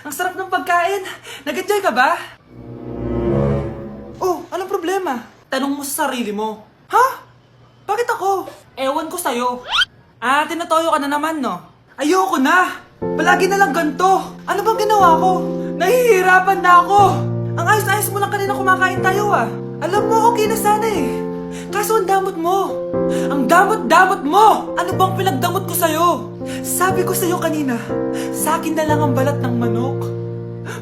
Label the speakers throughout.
Speaker 1: Ang sarap ng pagkain. Nag-enjoy ka ba? Oh, anong problema? Tanong mo sa sarili mo. Ha? Bakit ako? Ewan ko sa'yo. Tinatoyo ka na naman, no? Ayoko na! Palagi na lang ganito. Ano bang ginawa ko? Nahihirapan na ako. Ang ayos-ayos mo lang kanina kumakain tayo, ah. Alam mo, okay na sana eh. Kaso ang damot mo. Ang damot-damot mo! Ano bang pinagdamot ko sa'yo? Sabi ko sa'yo kanina, sa akin na lang ang balat ng manok.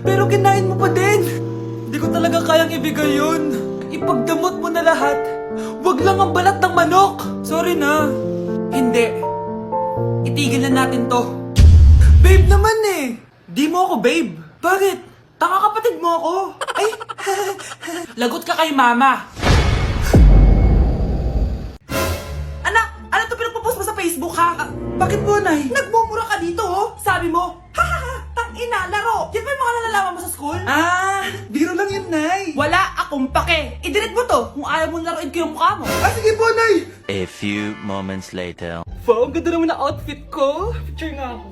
Speaker 1: Pero kinain mo pa din. Hindi ko talaga kayang ibigay yun. Ipagdamot mo na lahat. Wag lang ang balat ng manok. Sorry na. Hindi. Itigil na natin to. Babe naman eh. Di mo ako babe. Bakit? Taka kapatid mo ako. Ay, lagot ka kay mama. Anak, ano to pinagpo-post mo sa Facebook ha? Bakit po, Nay? Nagmumura ka dito oh. Sabi mo, tangina, laro. Yan ba yung mga nalalaman mo sa school? Biro lang yun, Nay. Wala akong pake. I-delete mo to kung ayaw mo laruin ko yung mukha mo. Sige po, Nay.
Speaker 2: A few moments later.
Speaker 1: Wow, ang ganda naman na outfit ko. Picture nga ako.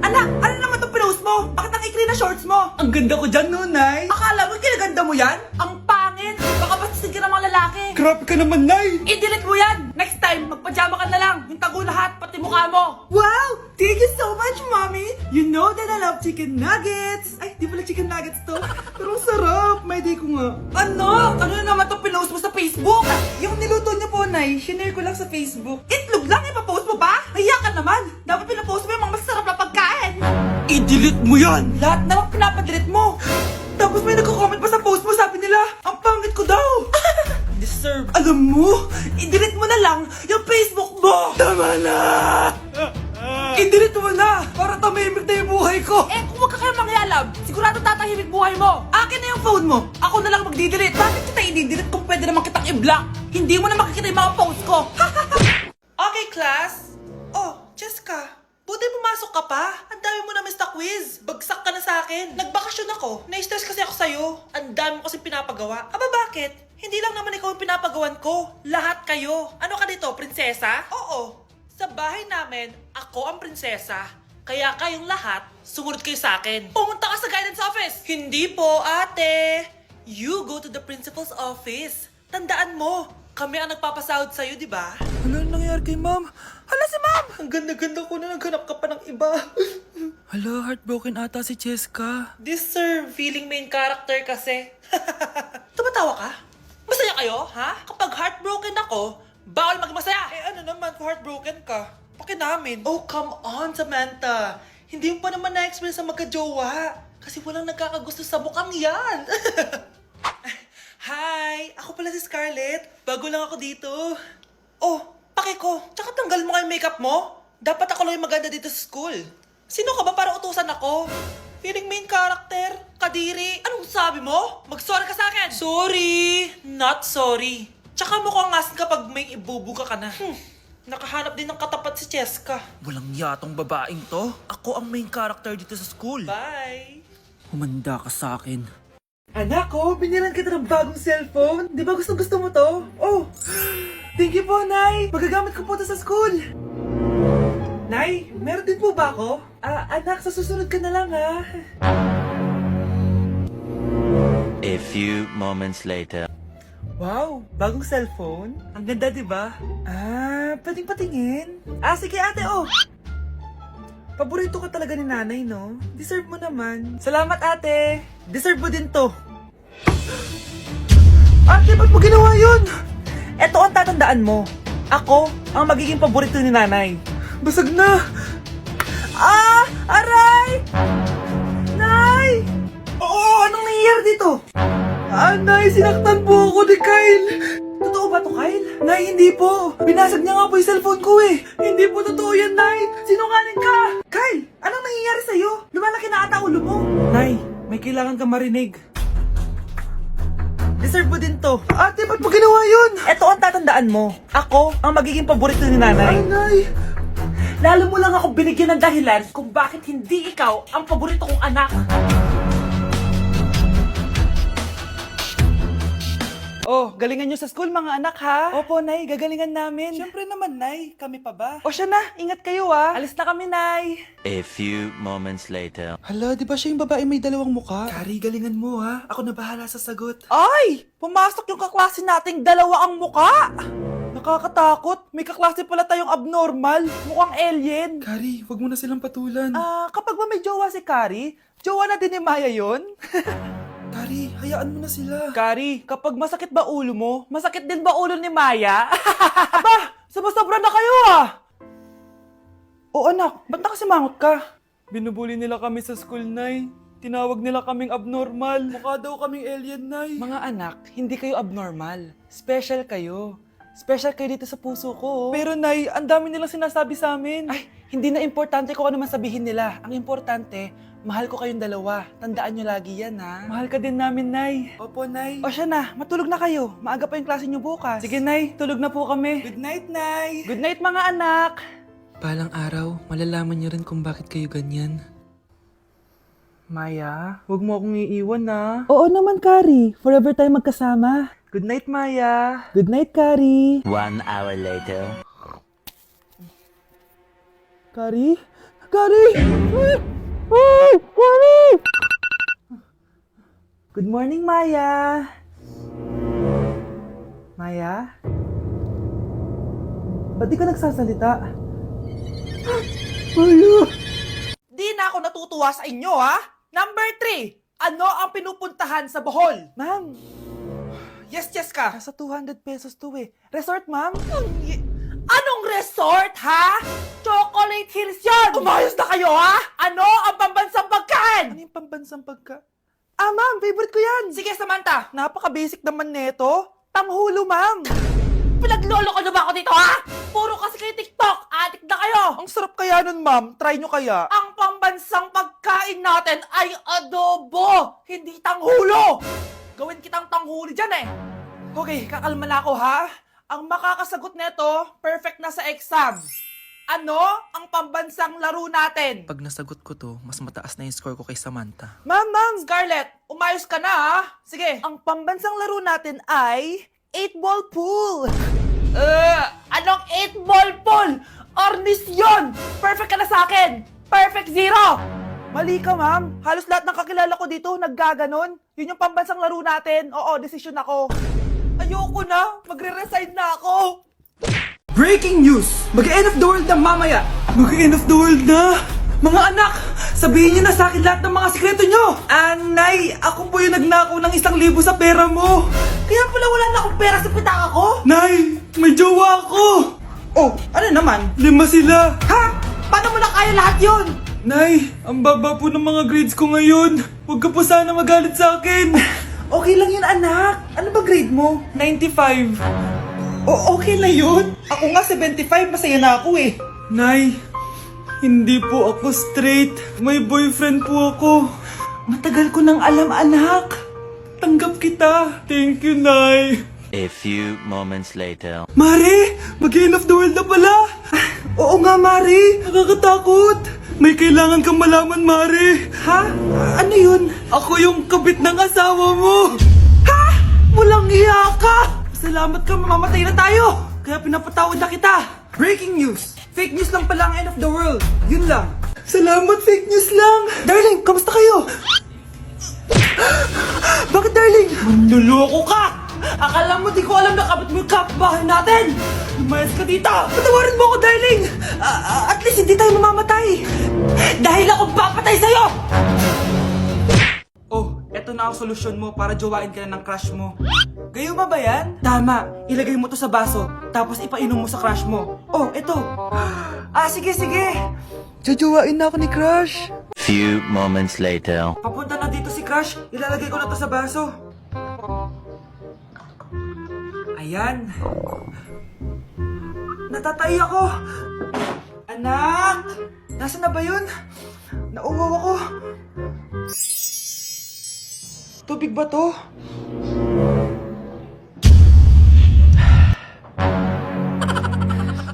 Speaker 1: Anak, ano naman itong pinost mo? Bakit ang ikli na shorts mo? Ang ganda ko dyan, no, Nay? Akala mo kinaganda mo yan? Ang pangit! Baka bastin ka ng mga lalaki. Grabe ka naman, Nay! I-delete mo yan! Next time, magpajama ka na lang. Yung tago lahat, pati mukha mo. Wow! Thank you so much, Mommy! You know that I love chicken nuggets! Ay, di pala chicken nuggets to. Pero ang sarap! May day ko nga. Ano? Ano na naman itong pinost mo sa Facebook? Yung niluto niyo po, Nay, shinare ko lang sa Facebook. Itlog lang, ipapost mo pa? Kaya ka naman! Dapat pinapost mo yung mga masarap na pagkain! I-delete mo yan! Lahat na lang pinapadelete mo! Tapos may nagko-comment pa sa post mo, sabi nila, ang pangit ko daw! Deserve. Alam mo, i-delete mo na lang yung Facebook mo! Tama na! I-delete mo na! Para tamimik na yung buhay ko! Eh, kung wag ka kayo mangyalab, sigurado tatahimik buhay mo! Akin na yung phone mo! Ako na lang magdi-delete! Bakit kita i-delete kung pwede naman kitang i-block? Hindi mo na makikita yung mga post ko! Okay, class! Oh, Jessica! Buti pumasok ka pa. Ang dami mo na miss na quiz. Bagsak ka na sa akin. Nagbakasyon ako. Na-stress kasi ako sa'yo. Ang dami mo kasi pinapagawa. Aba bakit? Hindi lang naman ikaw ang pinapagawan ko. Lahat kayo. Ano ka dito, prinsesa? Oo. Sa bahay namin, ako ang prinsesa. Kaya kayong lahat, sumunod kayo sa akin. Pumunta ka sa guidance office. Hindi po, ate. You go to the principal's office. Tandaan mo, kami ang nagpapasahod sa'yo, di ba? Ano nangyari kay ma'am? Hala si ma'am! Ang ganda-ganda ko na naghanap ka pa ng iba. Hala, heartbroken ata si Cheska. This sir, feeling main character kasi. Tumatawa ka? Masaya kayo, ha? Kapag heartbroken ako, bawal maging masaya. Eh ano naman kung heartbroken ka? Pakinamin. Oh, come on, Samantha. Hindi mo pa naman na-experience sa magka-jowa. Kasi walang nagkakagusto sa mukhang yan. Hi! Ako pala si Scarlett. Bago lang ako dito. Oh, pake ko. Tsaka tanggal mo nga yung makeup mo. Dapat ako lang yung maganda dito sa school. Sino ka ba para utusan ako? Feeling main character? Kadiri? Anong sabi mo? Mag-sorry ka sa akin! Sorry! Not sorry. Tsaka mukhang asin kapag may ibubuga ka na. Nakahanap din ng katapat si Cheska. Walang yatong babaeng to. Ako ang main character dito sa school. Bye! Humanda ka sa akin. Anak ko, binilan kita ng bagong cellphone. Di ba gusto mo to? Oh, thank you po, Nay. Magagamit ko po to sa school. Nay, meron din po ba ako? Anak, sa susunod ka na lang, ha?
Speaker 2: A few moments later.
Speaker 1: Wow, bagong cellphone? Ang ganda, di ba? Pwedeng patingin? Sige ate, oh. Paborito ka talaga ni nanay, no? Deserve mo naman. Salamat, ate. Deserve mo din to. Ate, ba't mo ginawa yun? Eto ang tatandaan mo. Ako ang magiging paborito ni nanay. Basag na. Aray! Nay! Oo, anong nangyayari dito? Nay, sinaktan po ako ni Kyle. Totoo ba to, Kyle? Nay, hindi po. Binasag niya nga po yung cellphone ko eh. Hindi po totoo yan, Nay. Sinungaling ka. Kyle, anong nangyayari sa'yo? Lumalaki na ata ulo mo. Nay, may kailangan kang marinig. Deserve mo din to. Ate, ba't mo ginawa yun? Eto ang tatandaan mo. Ako ang magiging paborito ni nanay. Nay. Lalo mo lang ako binigyan ng dahilan kung bakit hindi ikaw ang paborito kong anak. Oh, galingan nyo sa school mga anak ha? Opo, Nay, gagalingan namin. Siyempre naman, Nay. Kami pa ba? O siya na, ingat kayo ha. Alis na kami, Nay.
Speaker 2: A few moments later.
Speaker 1: Hala, di ba siya yung babae may dalawang muka? Kari, galingan mo ha. Ako na bahala sa sagot. Ay! Pumasok yung kaklase nating dalawa ang muka! Nakakatakot. May kaklase pala tayong abnormal. Mukhang alien. Kari, wag mo na silang patulan. Kapag ba may jowa si Kari, jowa na din ni Maya yun? Kari, hayaan mo na sila. Kari, kapag masakit ba ulo mo, masakit din ba ulo ni Maya? Aba, sobra na kayo ah! O anak, ba't nakasimangot ka? Binubuli nila kami sa school, Nay. Tinawag nila kaming abnormal. Mukha daw kaming alien, Nay. Mga anak, hindi kayo abnormal. Special kayo. Special kayo dito sa puso ko. Pero Nay, ang dami nilang sinasabi sa amin. Ay, hindi na importante kung ano man sabihin nila. Ang importante, mahal ko kayong dalawa. Tandaan nyo lagi yan, ha? Mahal ka din namin, Nay. Opo, Nay. O siya na, matulog na kayo. Maaga pa yung klase nyo bukas. Sige, Nay, tulog na po kami. Good night, Nay. Good night, mga anak.
Speaker 3: Balang araw, malalaman niyo rin kung bakit kayo ganyan.
Speaker 1: Maya, huwag mo akong iiwan, na. Oo naman, Kari. Forever tayo magkasama. Good night, Maya. Good night, Kari.
Speaker 2: 1 hour later.
Speaker 1: Kari? Kari! Ay, Kari! Good morning, Maya. Maya? Ba't di ka nagsasalita? Maya! Di na ako natutuwa sa inyo, ha? Number 3, ano ang pinupuntahan sa Bohol? Ma'am, yes ka. Nasa 200 pesos to eh. Resort, ma'am? Anong resort, ha? Chocolate Hills yun! Umayos na kayo, ha? Ano ang pambansang pagkain? Ano yung pambansang pagkain? Ma'am, favorite ko yan. Sige, Samantha. Napaka-basic naman neto. Tanghulo, ma'am. Pinaglolo ko na ba ako dito, ha? Puro kasi kayo TikTok. Adik na kayo. Ang sarap kaya nun, ma'am. Try nyo kaya. Ang pambansang pagkain natin ay adobo, hindi tanghulo. Gawin kitang tanghuli dyan, eh. Okay, kakalma na ako, ha? Ang makakasagot neto, perfect na sa exam. Ano ang pambansang laro natin?
Speaker 3: Pag nasagot ko to, mas mataas na yung score ko kay Samantha.
Speaker 1: Ma'am! Scarlett, umayos ka na, ha? Sige. Ang pambansang laro natin ay 8-ball pool. Anong 8-ball pool? Ornis yun! Perfect ka na sa akin! Perfect 0! Mali ka, ma'am. Halos lahat ng kakilala ko dito naggaganon. Yun yung pambansang laro natin. Oo, desisyon ako. Ayoko na. Magre-resign na ako. Breaking news! Mag-end of the world na mamaya! Mag-end of the world na! Mga anak! Sabihin niyo na sa akin lahat ng mga sikreto niyo! Nay, ako po yung nagnakaw ng 1,000 sa pera mo! Kaya pala wala na akong pera sa pitaka ko? Nay, may jowa ako! Oh, ano naman? 5 sila! Ha? Paano mo na kaya lahat yun? Nay, ang baba po ng mga grades ko ngayon. Huwag ka po sana magalit sa akin. Okay lang yun, anak. Ano ba grade mo? 95. Okay na yun. Ako nga 75, masaya na ako eh. Nay, hindi po ako straight. May boyfriend po ako. Matagal ko nang alam, anak. Tanggap kita. Thank you, Nay.
Speaker 2: A few moments later.
Speaker 1: Mari, mag-end of the world na pala. Oo nga, Mari. Nakakatakot. May kailangan kang malaman, Mari. Ha? Ano yun? Ako yung kabit ng asawa mo. Ha? Walang iya ka. Salamat ka, mamamatay na tayo. Kaya pinapatawad na kita. Breaking news. Fake news lang pala ang end of the world. Yun lang. Salamat, fake news lang. Darling, kamusta kayo? Bakit, darling? Manluloko ka! Akala mo di ko alam na kapit mo yung kapbahay natin! Lumayas ka dito! Patawarin mo ako, darling! At least hindi tayo mamamatay! Dahil ako papatay sa'yo! Oh, eto na ang solusyon mo para jowain ka na ng crush mo. Gayuma ba yan? Tama, ilagay mo to sa baso, tapos ipainom mo sa crush mo. Oh, eto. Sige. Jojowain na ako ni crush.
Speaker 2: Few moments later.
Speaker 1: Papunta na dito si crush, ilalagay ko na to sa baso. Ayan. Natatay ako. Anak! Nasaan na ba yun? Nauwaw ako. Tubig ba to?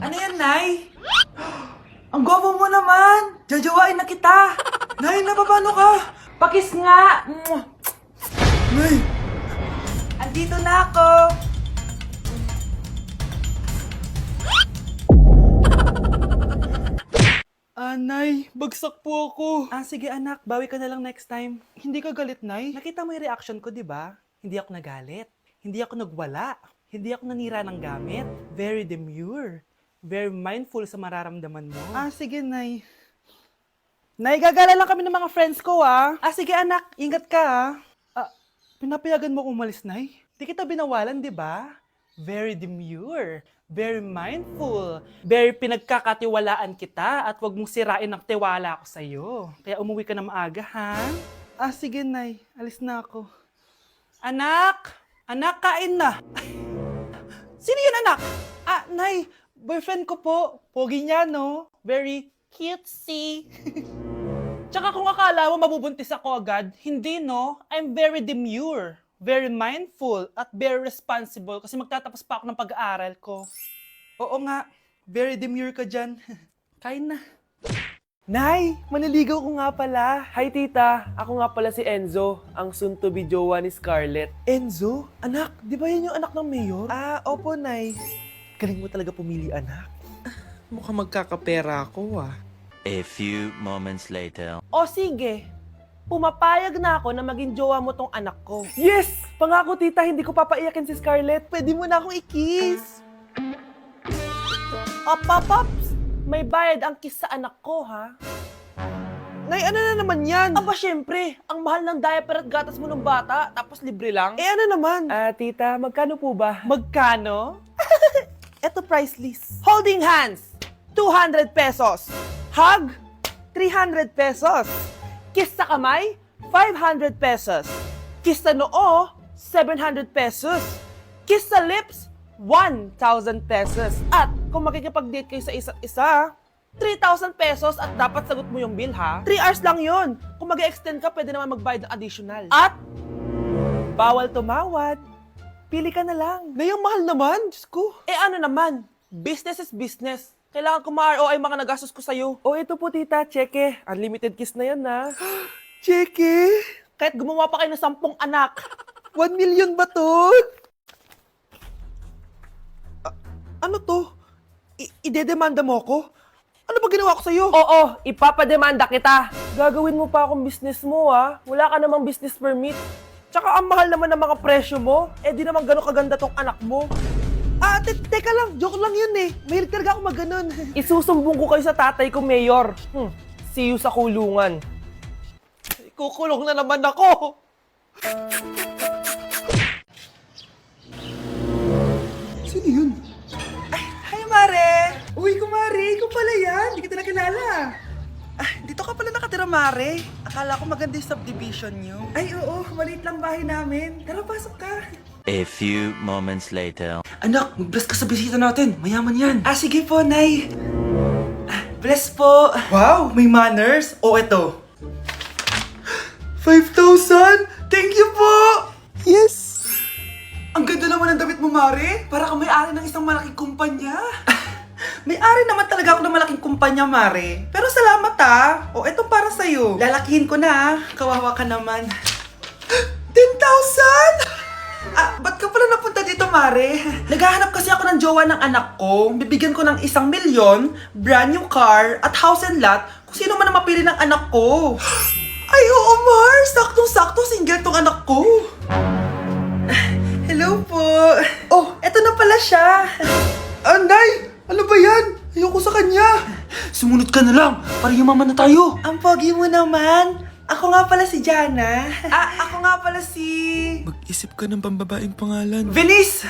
Speaker 1: Ano yan, Nay? Ang gwapo mo naman! Jajawain na kita! Nay, napapano ka? Pakis nga! Nay! Nandito na ako! Nay, bagsak po ako. Sige anak, bawi ka na lang next time. Hindi ka galit, Nay? Nakita mo yung reaction ko, di ba? Hindi ako nagalit. Hindi ako nagwala. Hindi ako nanira ng gamit. Very demure. Very mindful sa mararamdaman mo. Sige, Nay. Nay, gagala lang kami ng mga friends ko, sige, anak. Ingat ka, pinapayagan mo kong umalis, Nay? Di kita binawalan, di ba? Very demure. Very mindful. Very pinagkakatiwalaan kita at wag mong sirain ang tiwala ko sa'yo. Kaya umuwi ka na maaga, ha? Sige, Nay. Alis na ako. Anak! Anak, kain na! Sino yun, anak? Nay, boyfriend ko po. Pogi niya, no? Very cutesy. Tsaka kung akala mo mabubuntis ako agad, hindi, no? I'm very demure, very mindful, at very responsible kasi magtatapos pa ako ng pag-aaral ko. Oo nga, very demure ka dyan. Kain na.
Speaker 4: Nay, maniligaw ko nga pala. Hi tita, ako nga pala si Enzo, ang soon-to-be jowa ni Scarlett.
Speaker 1: Enzo? Anak, di ba yan yung anak ng mayor? Opo, Nay. Galing mo talaga pumili, anak.
Speaker 3: Mukhang magkakapera ako
Speaker 2: A few moments later.
Speaker 4: O sige, pumapayag na ako na maging jowa mo tong anak ko. Yes! Pangako tita, hindi ko papaiyakin si Scarlett.
Speaker 1: Pwede mo na akong i-kiss.
Speaker 4: Paps! May bayad ang kiss sa anak ko, ha?
Speaker 1: Nay, ano na naman yan?
Speaker 4: Syempre, ang mahal ng diaper at gatas mo ng bata, tapos libre lang.
Speaker 1: Ano naman?
Speaker 4: Tita, magkano po ba?
Speaker 1: Magkano? Eto price list.
Speaker 4: Holding hands, 200 pesos. Hug, 300 pesos. Kiss sa kamay, 500 pesos. Kiss sa noo, 700 pesos. Kiss sa lips, 1,000 pesos. At kung makikipag-date kayo sa isa't isa, 3,000 pesos at dapat sagot mo yung bill, ha? 3 hours lang yun. Kung mag-extend ka, pwede naman magbayad ng additional. At bawal tumawad. Pili ka na lang.
Speaker 1: Nay, ang mahal naman. Diyos ko.
Speaker 4: Ano naman? Business is business. Kailangan ko ma-ROI mga nagastos ko sa'yo. Ito po tita, cheque. Unlimited kiss na yan, na.
Speaker 1: Cheque?
Speaker 4: Kahit gumawa pa kayo ng 10 anak.
Speaker 1: 1 million ba to? Ano to? Idedemanda mo ako? Ano ba ginawa ko sa'yo?
Speaker 4: Oo, ipapademanda kita. Gagawin mo pa akong business mo, ha? Wala ka namang business permit. Tsaka ang mahal naman ng mga presyo mo. Di naman gano'ng kaganda tong anak mo.
Speaker 1: Teka lang. Joke lang yun eh. Mahilig talaga ako maganon.
Speaker 4: Isusumbong ko kayo sa tatay ko, Mayor. See you sa kulungan.
Speaker 1: Kukulong na naman ako. Sino yun? Hi, Mare! Uy, kumare! Ikaw pala yan! Hindi kita nakilala. Dito ka pala nakatira, Mare. Akala ko maganda yung subdivision nyo. Ay, oo. Maliit lang bahay namin. Tara, pasok ka.
Speaker 2: A few moments later.
Speaker 1: Anak, mag-bless ka sa bisita natin. Mayaman yan. Sige po, Nay. Bless po. Wow, may manners. Eto. 5,000! Thank you po! Yes! Ang ganda naman ng damit mo, Mare. Para kang may-ari ng isang malaking kumpanya. May-ari naman talaga ako ng malaking kumpanya, Mare. Pero salamat, eto para sa'yo. Lalakihin ko na, Kawawa ka naman. 10,000! Ba't ka pala napunta dito, Mare? Naghahanap kasi ako ng jowa ng anak ko. Bibigyan ko ng 1 milyon, brand new car, at house and lot kung sino man ang mapili ng anak ko. Ay, oo, Mar! Saktong-sakto, single tong anak ko. Hello po. Eto na pala siya. Nay! Ano ba yan? Ayoko sa kanya. Sumunod ka na lang, para yumaman na tayo. Ang pogi mo naman. Ako nga pala si Jana. Ako nga pala si...
Speaker 3: Mag-isip ka ng pambabaeng pangalan.
Speaker 1: Venice!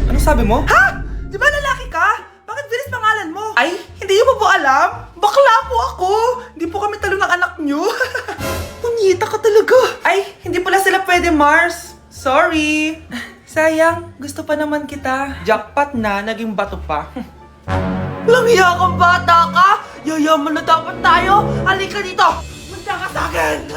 Speaker 1: Ano sabi mo? Ha? Di ba lalaki ka? Bakit Venice pangalan mo? Ay, hindi mo po alam? Bakla po ako! Hindi po kami talo ng anak nyo. Punyita ka talaga. Ay, hindi pala sila pwede, Mars. Sorry. Sayang, gusto pa naman kita. Jackpot na, naging bato pa.
Speaker 4: Walang hiya kang bata ka! Yayaman na dapat tayo! Halika dito! Punta ka sa akin!